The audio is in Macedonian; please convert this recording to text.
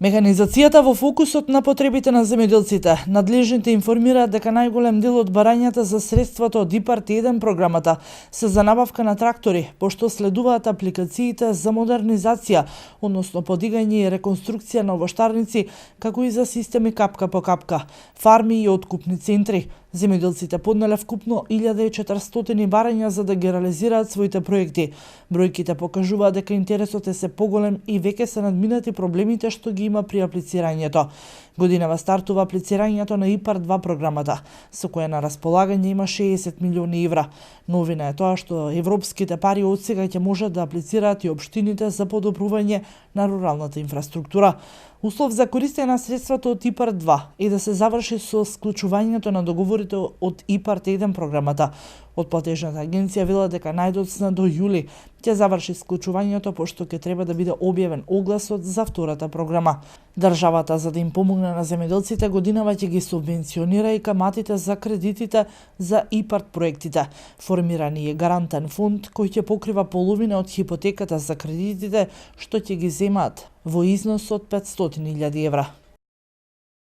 Механизацијата во фокусот на потребите на земјоделците. Надлежните информираат дека најголем дел од барањата за средствата од ИПАРД 1 програмата се за набавка на трактори, пошто следуваат апликациите за модернизација, односно подигање и реконструкција на овоштарници, како и за системи капка по капка, фарми и откупни центри. Земјоделците поднале вкупно 1400 барања за да ги реализираат своите проекти. Бројките покажуваат дека интересот е се поголем и веќе се надминати проблемите што ги има при аплицирањето. Годинава стартува аплицирањето на ИПАРД 2 програмата, со која на располагање има 60 милиони евра. Новина е тоа што европските пари од сега ќе можат да аплицираат и општините за подобрување на руралната инфраструктура. Услов за користење на средствата од ИПАРД 2 е да се заврши со склучувањето на договорите од ИПАРД 1 програмата. Од платежната агенција велат дека најдоцна до јули ќе заврши склучувањето, пошто ќе треба да биде објавен огласот за втората програма. Државата, за да им помогне на земјоделците, годинава ќе ги субвенционира и каматите за кредитите за ИПАРД проектите. Формиран е гарантен фонд кој ќе покрива половина од хипотеката за кредитите што ќе ги земаат во износ од 500.000 евра.